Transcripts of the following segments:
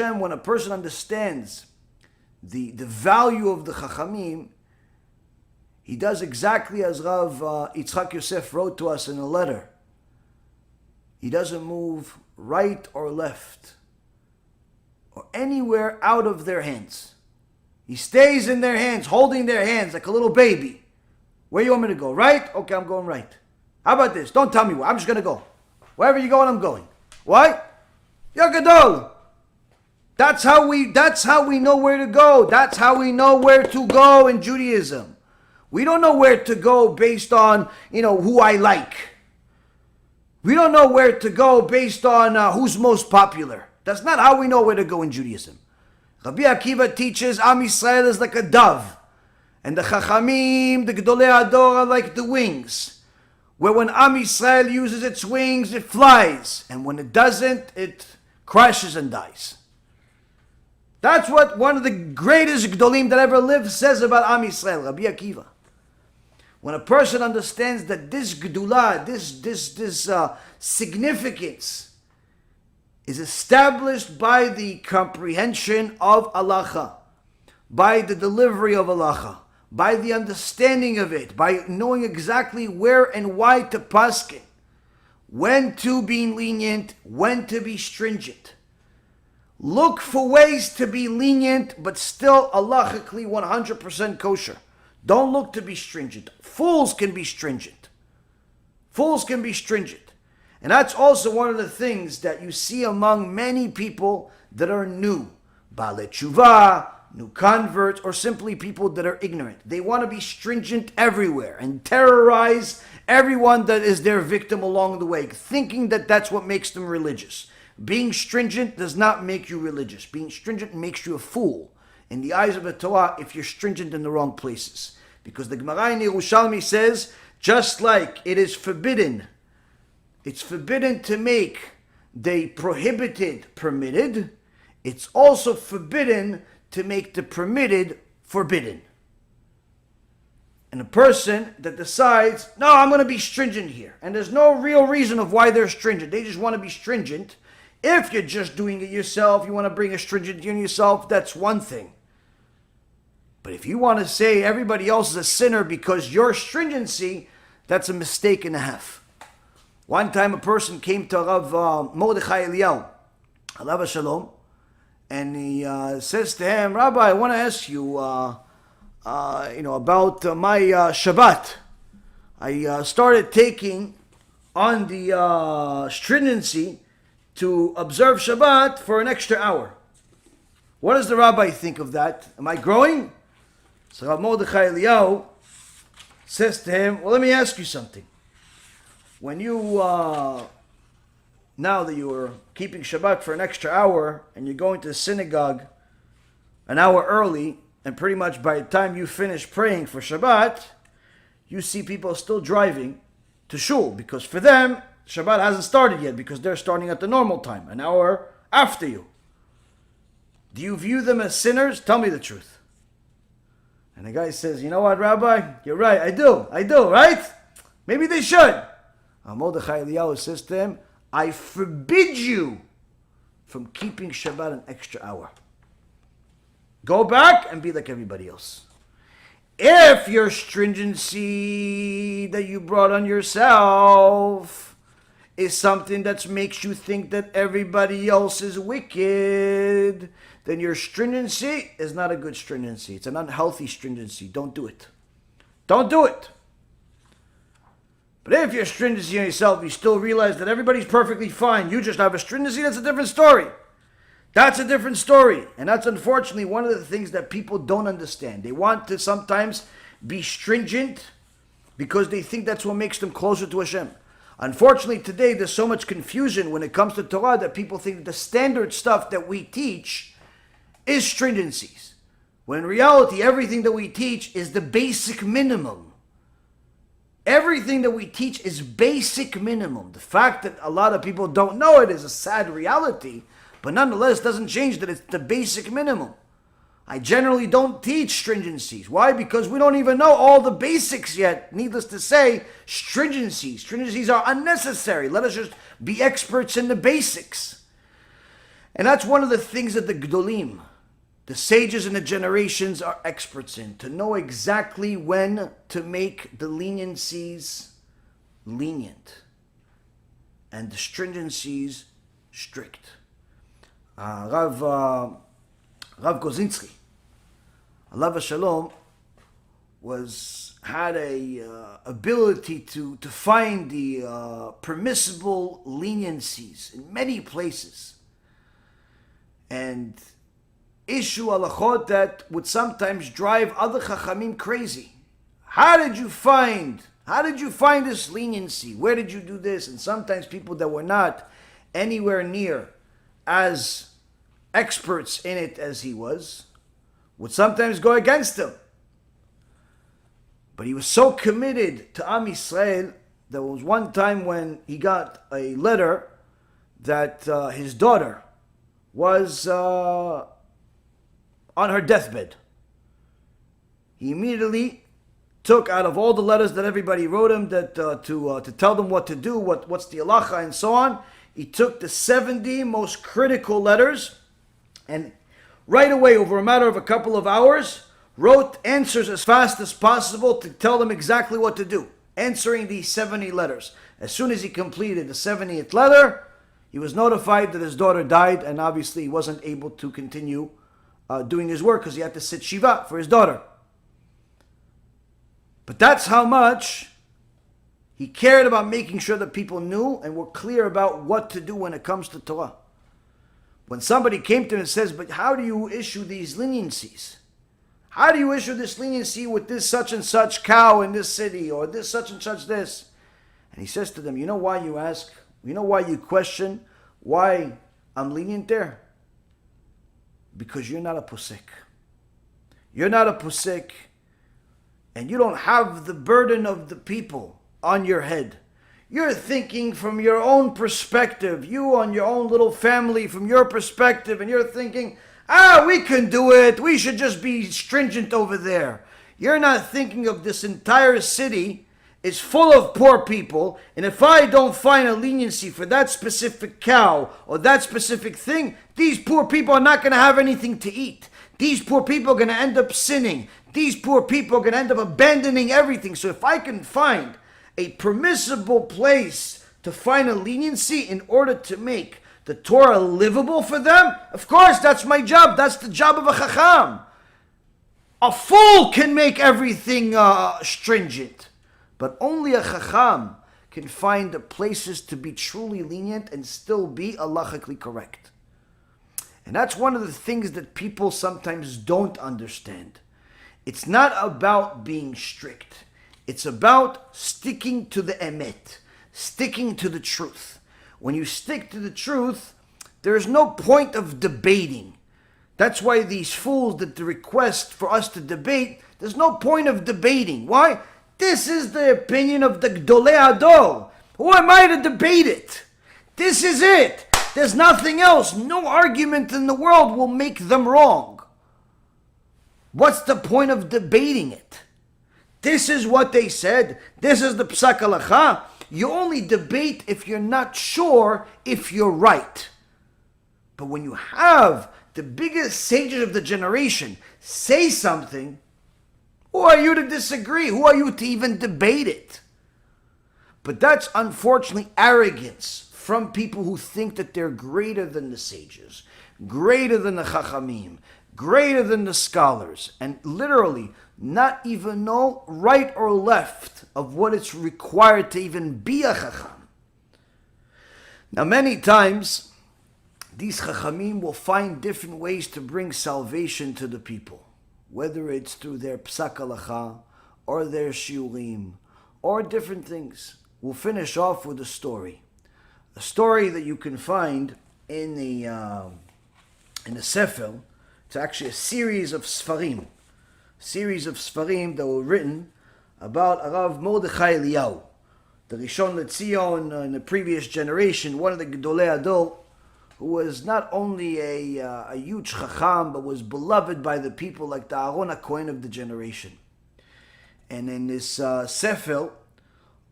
Hashem, when a person understands the value of the Chachamim, he does exactly as Rav Yitzchak Yosef wrote to us in a letter. He doesn't move right or left or anywhere out of their hands. He stays in their hands, holding their hands like a little baby. Where you want me to go? Right? Okay, I'm going right. How about this? Don't tell me where. I'm just going to go. Wherever you're going, I'm going. Why? You're Gadol. That's how we know where to go. That's how we know where to go in Judaism. We don't know where to go based on, who I like. We don't know where to go based on who's most popular. That's not how we know where to go in Judaism. Rabbi Akiva teaches Am Yisrael is like a dove. And the Chachamim, the Gedolei Hador, are like the wings. Where when Am Yisrael uses its wings, it flies. And when it doesn't, it crashes and dies. That's what one of the greatest Gedolim that ever lived says about Am Yisrael, Rabbi Akiva. When a person understands that this Gedulah, this significance is established by the comprehension of Halacha, by the delivery of Halacha, by the understanding of it, by knowing exactly where and why to paskin, when to be lenient, when to be stringent. Look for ways to be lenient, but still halachically 100% kosher. Don't look to be stringent. Fools can be stringent. Fools can be stringent. And that's also one of the things that you see among many people that are new. Baalei Teshuva, new converts, or simply people that are ignorant. They want to be stringent everywhere and terrorize everyone that is their victim along the way, thinking that that's what makes them religious. Being stringent does not make you religious. Being stringent makes you a fool in the eyes of the Torah if you're stringent in the wrong places. Because the Gemara in Yerushalmi says, just like it is forbidden, it's forbidden to make the prohibited permitted, it's also forbidden to make the permitted forbidden. And a person that decides, no, I'm going to be stringent here, and there's no real reason of why they're stringent, they just want to be stringent. If you're just doing it yourself, you want to bring a stringency on yourself, that's one thing. But if you want to say everybody else is a sinner because your stringency, that's a mistake and a half. One time a person came to Rav Mordechai Eliyahu, alav shalom, and he says to him, Rabbi, I want to ask you, about my Shabbat. I started taking on the stringency to observe Shabbat for an extra hour. What does the rabbi think of that? Am I growing? So Rav Mordechai Eliyahu says to him, well, let me ask you something. When you, now that you are keeping Shabbat for an extra hour and you're going to the synagogue an hour early, and pretty much by the time you finish praying for Shabbat, you see people still driving to shul, because for them, Shabbat hasn't started yet, because they're starting at the normal time, an hour after you. Do you view them as sinners? Tell me the truth. And the guy says, you know what, Rabbi? You're right, I do, right? Maybe they should. Mordechai Eliyahu says to him, I forbid you from keeping Shabbat an extra hour. Go back and be like everybody else. If your stringency that you brought on yourself is something that makes you think that everybody else is wicked, then your stringency is not a good stringency. It's an unhealthy stringency. Don't do it. Don't do it. But if your stringency on yourself, you still realize that everybody's perfectly fine, you just have a stringency, that's a different story. That's a different story. And that's unfortunately one of the things that people don't understand. They want to sometimes be stringent because they think that's what makes them closer to Hashem. Unfortunately, today there's so much confusion when it comes to Torah that people think that the standard stuff that we teach is stringencies. When in reality, everything that we teach is the basic minimum. Everything that we teach is basic minimum. The fact that a lot of people don't know it is a sad reality, but nonetheless doesn't change that it's the basic minimum. I generally don't teach stringencies. Why? Because we don't even know all the basics yet. Needless to say, stringencies are unnecessary. Let us just be experts in the basics. And that's one of the things that the Gdolim, the sages and the generations, are experts in, to know exactly when to make the leniencies lenient and the stringencies strict. Rav Kozinski, alav shalom, had a ability to find the permissible leniencies in many places and issue halachot that would sometimes drive other Chachamim crazy. How did you find this leniency? Where did you do this? And sometimes people that were not anywhere near as experts in it as he was would sometimes go against him. But he was so committed to Am Yisrael. There was one time when he got a letter that his daughter was on her deathbed. He immediately took out of all the letters that everybody wrote him that to tell them what to do, what's the halacha and so on. He took the 70 most critical letters and right away, over a matter of a couple of hours, wrote answers as fast as possible to tell them exactly what to do, answering these 70 letters. As soon as he completed the 70th letter, he was notified that his daughter died, and obviously he wasn't able to continue doing his work because he had to sit Shiva for his daughter. But that's how much he cared about making sure that people knew and were clear about what to do when it comes to Torah. When somebody came to him and says, but how do you issue these leniencies? How do you issue this leniency with this such and such cow in this city, or this such and such this? And he says to them, you know why you ask? You know why you question why I'm lenient there? Because you're not a posek. You're not a posek, and you don't have the burden of the people on your head. You're thinking from your own perspective, you on your own little family, from your perspective, and you're thinking, we can do it. We should just be stringent over there. You're not thinking of this entire city is full of poor people, and if I don't find a leniency for that specific cow or that specific thing, these poor people are not going to have anything to eat. These poor people are going to end up sinning. These poor people are going to end up abandoning everything. So if I can find a permissible place to find a leniency in order to make the Torah livable for them, of course, that's my job. That's the job of a Chacham. A fool can make everything stringent, but only a Chacham can find the places to be truly lenient and still be halachically correct. And that's one of the things that people sometimes don't understand. It's not about being strict. It's about sticking to the emet, sticking to the truth. When you stick to the truth, there is no point of debating. That's why these fools that request for us to debate, there's no point of debating. Why? This is the opinion of the Gdolei Hador. Who am I to debate it? This is it. There's nothing else. No argument in the world will make them wrong. What's the point of debating it? This is what they said. This is the Psak Halacha. You only debate if you're not sure if you're right. But when you have the biggest sages of the generation say something, who are you to disagree? Who are you to even debate it? But that's unfortunately arrogance from people who think that they're greater than the sages, greater than the Chachamim, greater than the scholars, and literally not even know right or left of what it's required to even be a Chacham. Now, many times, these Chachamim will find different ways to bring salvation to the people, whether it's through their Psak Halacha, or their Shiurim, or different things. We'll finish off with a story that you can find in the Sefer. It's actually a series of Sfarim that were written about Arav Mordechai Eliyahu, the Rishon LeZion in the previous generation, one of the Gedolei Hador, who was not only a huge Chacham, but was beloved by the people like the Aaron HaKohen of the generation. And in this Sefer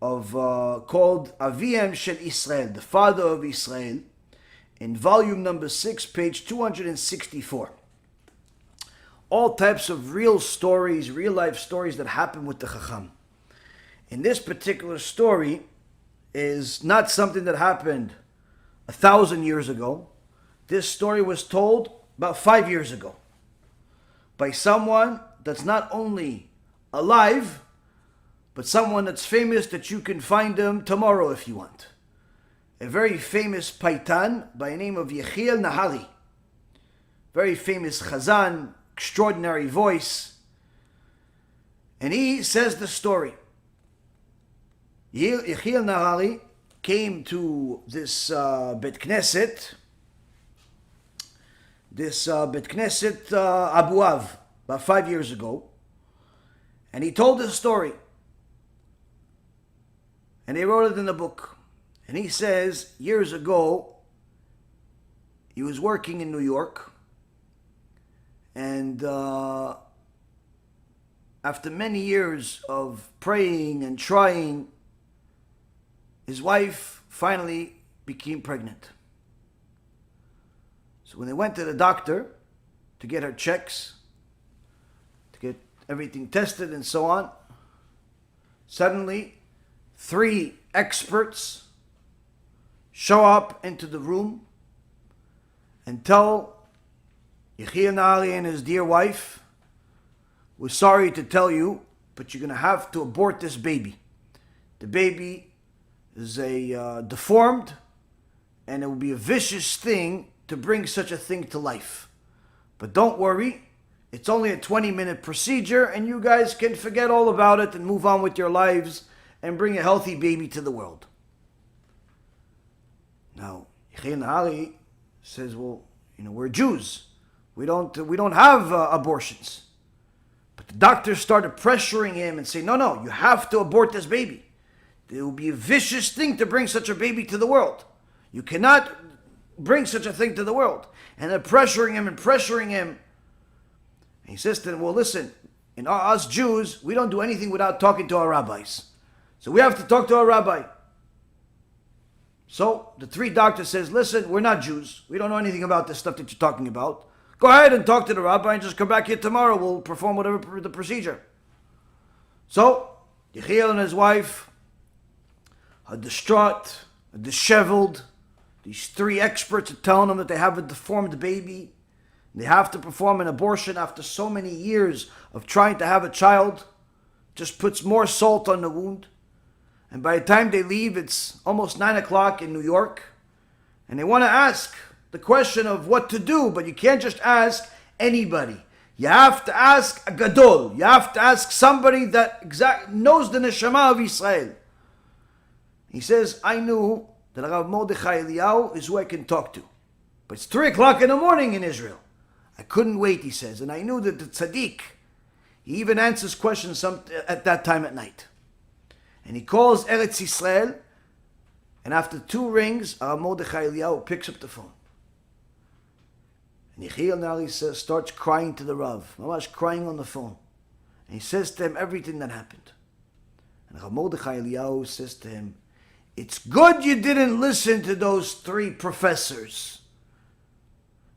called Aviem Shel Israel, the father of Israel, in volume number 6, page 264. All types of real stories, real life stories that happen with the Chacham. In this particular story is not something that happened 1,000 years ago. This story was told about 5 years ago by someone that's not only alive, but someone that's famous that you can find him tomorrow if you want. A very famous paitan by the name of Yechiel Nahari. Very famous chazan, extraordinary voice. And he says the story. Yechiel Nahari came to this Bet Knesset, Abu Av, about 5 years ago. And he told this story. And they wrote it in a book. And he says, years ago, he was working in New York. And after many years of praying and trying, his wife finally became pregnant. So when they went to the doctor to get her checks, to get everything tested and so on, suddenly 3 experts show up into the room and tell Yechiel Nahari and his dear wife, "We're sorry to tell you, but you're going to have to abort this baby. The baby is deformed, and it will be a vicious thing to bring such a thing to life. But don't worry, it's only a 20-minute procedure, and you guys can forget all about it and move on with your lives and bring a healthy baby to the world." Now, Yechiel Nahari says, "Well, we're Jews. We don't have abortions." But the doctor started pressuring him and saying, no, you have to abort this baby. It will be a vicious thing to bring such a baby to the world. You cannot bring such a thing to the world. And they're pressuring him. And he says to them, "Well, listen, us Jews, we don't do anything without talking to our rabbis. So we have to talk to our rabbi." So the 3 doctors says, "Listen, we're not Jews. We don't know anything about this stuff that you're talking about. Go ahead and talk to the rabbi and just come back here tomorrow. We'll perform whatever the procedure." So Yechiel and his wife are distraught, are disheveled. These 3 experts are telling them that they have a deformed baby. They have to perform an abortion after so many years of trying to have a child. Just puts more salt on the wound. And by the time they leave, it's almost 9 o'clock in New York. And they want to ask the question of what to do, but you can't just ask anybody. You have to ask a gadol. You have to ask somebody that knows the neshama of Israel. He says, "I knew that Rav Mordechai Eliyahu is who I can talk to. But it's 3 o'clock in the morning in Israel. I couldn't wait," he says. "And I knew that the tzaddik, he even answers questions at that time at night." And he calls Eretz Yisrael, and after 2 rings, Rav Mordechai Eliyahu picks up the phone. And Yechiel Nahari starts crying to the Rav, mamash crying on the phone. And he says to him everything that happened. And Rav Mordechai Eliyahu says to him, "It's good you didn't listen to those 3 professors,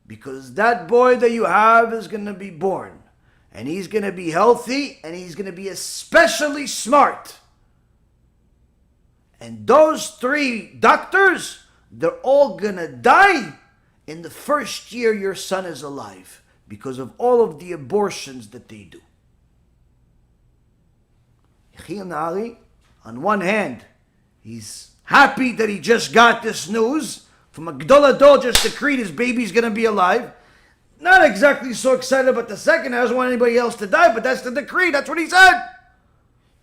because that boy that you have is going to be born, and he's going to be healthy, and he's going to be especially smart. And those 3 doctors, they're all going to die in the first year your son is alive because of all of the abortions that they do." Yechiel Nahari, on one hand, he's happy that he just got this news from a Gdol Ador, just decreed his baby's going to be alive. Not exactly so excited about the second. He doesn't want anybody else to die, but that's the decree. That's what he said.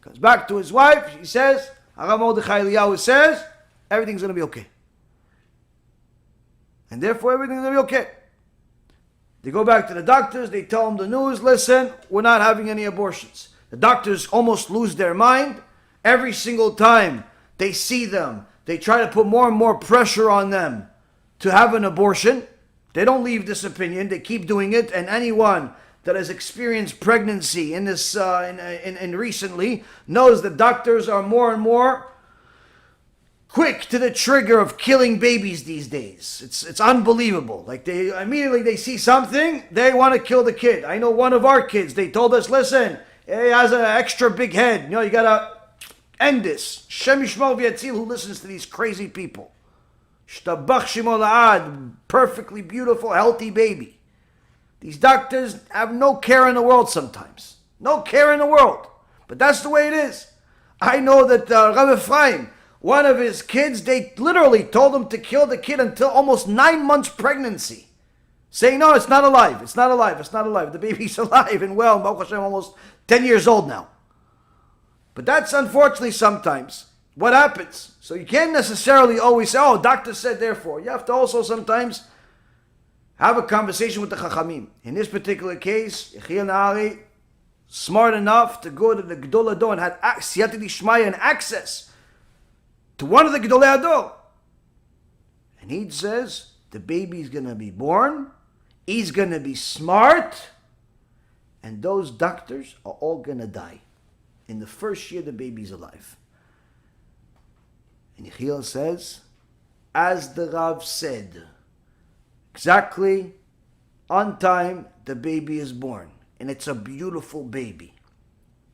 Comes back to his wife. He says, Rav Mordechai Eliyahu says, everything's going to be okay. And therefore, everything's going to be okay. They go back to the doctors. They tell them the news. "Listen, we're not having any abortions." The doctors almost lose their mind. Every single time they see them, they try to put more and more pressure on them to have an abortion. They don't leave this opinion. They keep doing it. And anyone that has experienced pregnancy in this recently knows that doctors are more and more quick to the trigger of killing babies these days. It's unbelievable. Like they immediately they see something, they want to kill the kid. I know one of our kids, they told us, listen, he has an extra big head. You know, you gotta end this. Shem Yishmor v'Yatzil, who listens to these crazy people. Shtabach Shemo La'ad, perfectly beautiful, healthy baby. These doctors have no care in the world sometimes. No care in the world. But that's the way it is. I know that Rav Ephraim, one of his kids, they literally told him to kill the kid until almost 9 months pregnancy. Saying, no, it's not alive. It's not alive. It's not alive. The baby's alive and well. Baruch Hashem, almost 10 years old now. But that's unfortunately sometimes what happens. So you can't necessarily always say, oh, doctor said therefore. You have to also sometimes have a conversation with the Chachamim. In this particular case, Yechiel Nahari, smart enough to go to the Gedolei Hador and had Siyata Dishmaya and access to one of the Gedolei Hador. And he says, the baby's going to be born, he's going to be smart, and those doctors are all going to die. In the first year the baby's alive. And Yechiel says, as the Rav said, exactly on time the baby is born. And it's a beautiful baby.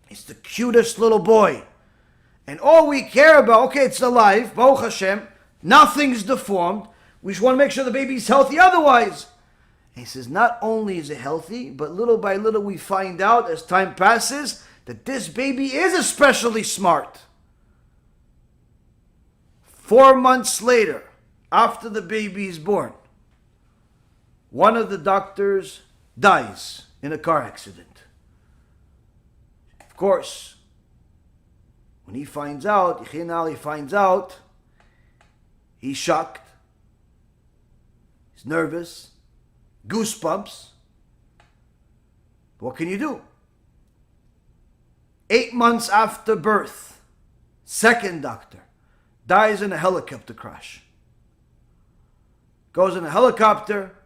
It's the cutest little boy. And all we care about, okay, it's alive, Baruch Hashem, nothing's deformed. We just want to make sure the baby's healthy otherwise. And he says, not only is it healthy, but little by little we find out as time passes that this baby is especially smart. 4 months later, after the baby is born, one of the doctors dies in a car accident. Of course, when he finds out, Yechiel Nahari finds out, he's shocked, he's nervous, goosebumps. What can you do? 8 months after birth, second doctor dies in a helicopter crash. Goes in a helicopter,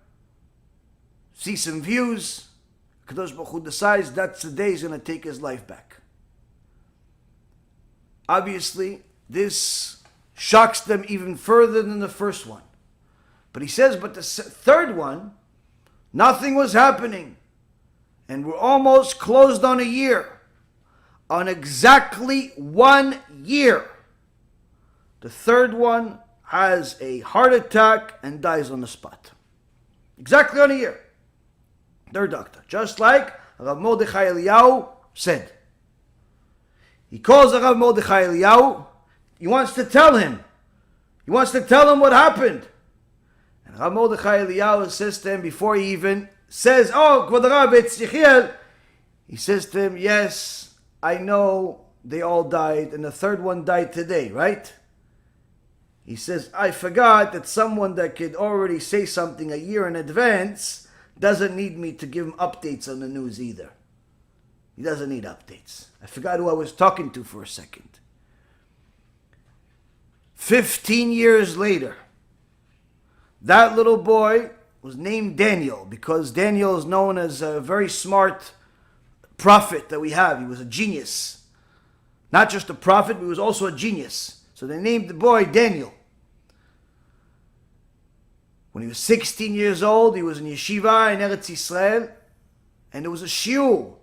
sees some views. Kadosh Baruch Hu decides that's the day he's going to take his life back. Obviously, this shocks them even further than the first one. But he says, but the third one, nothing was happening. And we're almost closed on a year. On exactly 1 year, the third one has a heart attack and dies on the spot. Exactly on a year. Third doctor. Just like Rav Mordechai Eliyahu said. He calls Rav Mordechai Eliyahu. He wants to tell him. He wants to tell him what happened. And Rav Mordechai Eliyahu says to him before he even says, oh, Kvod Rav, it's Yechiel. He says to him, yes, I know they all died, and the third one died today, right? He says, I forgot that someone that could already say something a year in advance doesn't need me to give him updates on the news either. He doesn't need updates. I forgot who I was talking to for a second. 15 years later, that little boy was named Daniel because Daniel is known as a very smart prophet that we have. He was a genius. Not just a prophet, but he was also a genius. So they named the boy Daniel. When he was 16 years old, he was in yeshiva in Eretz Yisrael, and there was a shiur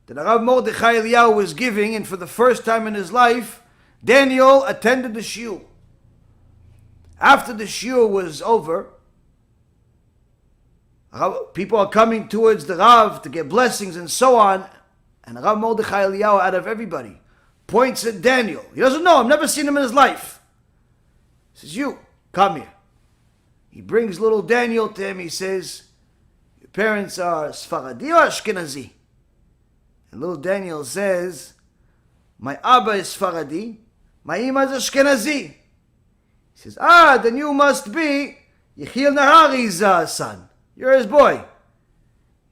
that Rav Mordechai Eliyahu was giving, and for the first time in his life, Daniel attended the shiur. After the shiur was over, people are coming towards the Rav to get blessings and so on, and Rav Mordechai Eliyahu, out of everybody, points at Daniel. He doesn't know him, never seen him in his life. He says, you, come here. He brings little Daniel to him. He says, your parents are Sfaradi or Ashkenazi? And little Daniel says, my Abba is Sfaradi, my Ima is Ashkenazi. He says, then you must be Yechiel Nahari's son. You're his boy.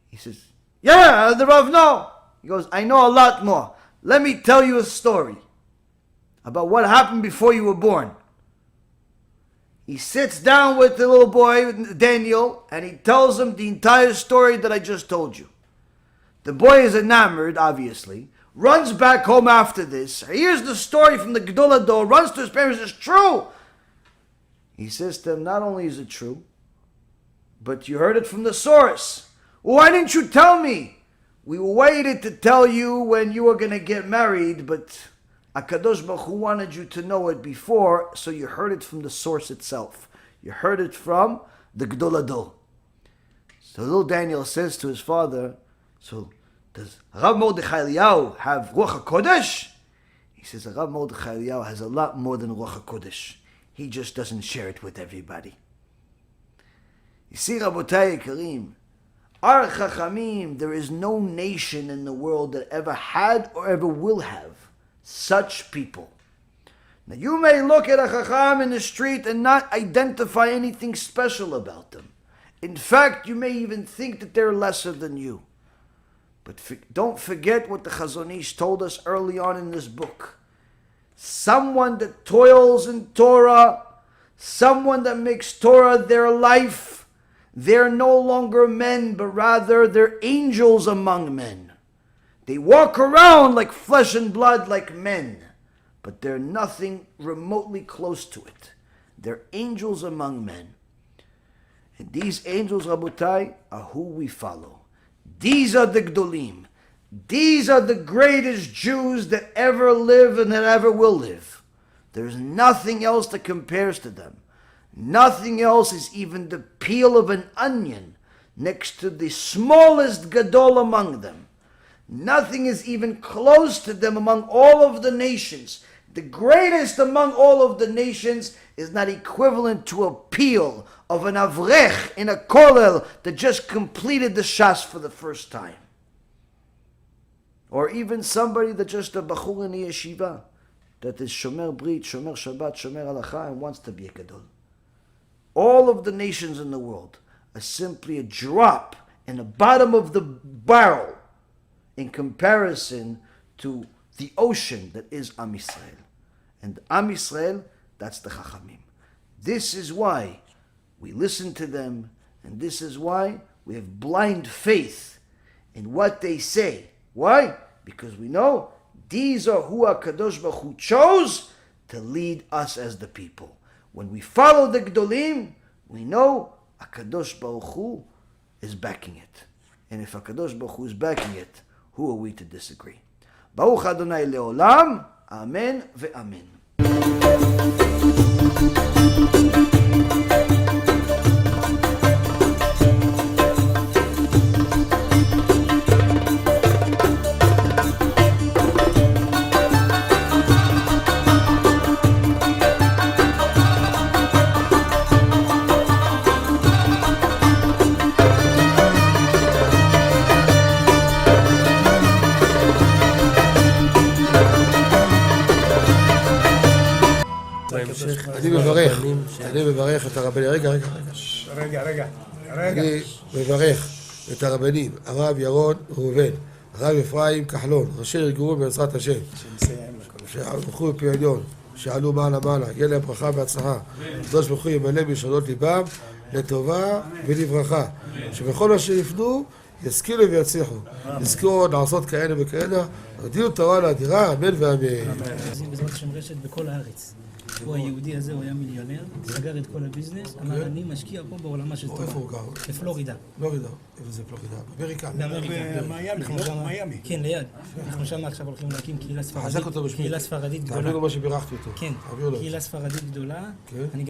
He says, yeah, the Rav know. He goes, I know a lot more. Let me tell you a story about what happened before you were born. He sits down with the little boy, Daniel, and he tells him the entire story that I just told you. The boy is enamored, obviously, runs back home after this, hears the story from the Gedolei Hador, runs to his parents, says, true, He says to them, not only is it true, but you heard it from the source. Why didn't you tell me? We waited to tell you when you were going to get married, but HaKadosh Baruch Hu wanted you to know it before, so you heard it from the source itself. You heard it from the Gdol Adol. So little Daniel says to his father, so does Rav Mordechai Eliyahu have Ruach HaKodesh? He says, Rav Mordechai Eliyahu has a lot more than Ruach HaKodesh. He just doesn't share it with everybody. You see, Rabotai Karim, our Chachamim, there is no nation in the world that ever had or ever will have such people. Now you may look at a Chacham in the street and not identify anything special about them. In fact, you may even think that they're lesser than you. But don't forget what the Chazon Ish told us early on in this book. Someone that toils in Torah, someone that makes Torah their life, they're no longer men, but rather they're angels among men. They walk around like flesh and blood, like men, but they're nothing remotely close to it. They're angels among men. And these angels, Rabotai, are who we follow. These are the Gdolim. These are the greatest Jews that ever live and that ever will live. There's nothing else that compares to them. Nothing else is even the peel of an onion next to the smallest Gadol among them. Nothing is even close to them among all of the nations. The greatest among all of the nations is not equivalent to a peel of an avrech in a kollel that just completed the shas for the first time. Or even somebody that just a bachur in the yeshiva, that is shomer brit, shomer shabbat, shomer halacha, and wants to be a gadol. All of the nations in the world are simply a drop in the bottom of the barrel in comparison to the ocean that is Am Yisrael. And Am Yisrael, that's the Chachamim. This is why we listen to them, and this is why we have blind faith in what they say. Why? Because we know these are who HaKadosh Baruch Hu chose to lead us as the people. When we follow the Gdolim, we know HaKadosh Baruch Hu is backing it. And if HaKadosh Baruch Hu is backing it, who are we to disagree? Baruch Adonai Leolam, Amen ve'Amen. אני מברך את הרבנים, רגע. אני מברך את הרבנים, הרב ירון ראובן, הרב אפרים כחלון, ראשי ארגון בעזרת השם, שהלכו בפי עליון, שעלו מעלה, יהיה להם ברכה והצלחה, הקדוש ברוך הוא ימלא בישועות ליבם לטובה ולברכה, שבכל מה שיפנו ישכילו ויצליחו, יזכו לעשות כאלה וכאלה, הודיעו תורה לאדירה, אמן ואמן. בעזרת השם רשת בכל הארץ. הוא היהודי הזה, הוא היה מיליונר, סגר את כל הביזנס, אמר אני משקיע פה בעולמה של תורה. איפה הוא גר? בפלורידה. פלורידה, איפה זה פלורידה? באמריקה. במיימי. כן, ליד. אנחנו שם עכשיו הולכים להקים קהילה ספרדית גדולה. תעביר לו מה שבירכתי אותו. כן, קהילה ספרדית גדולה. כן.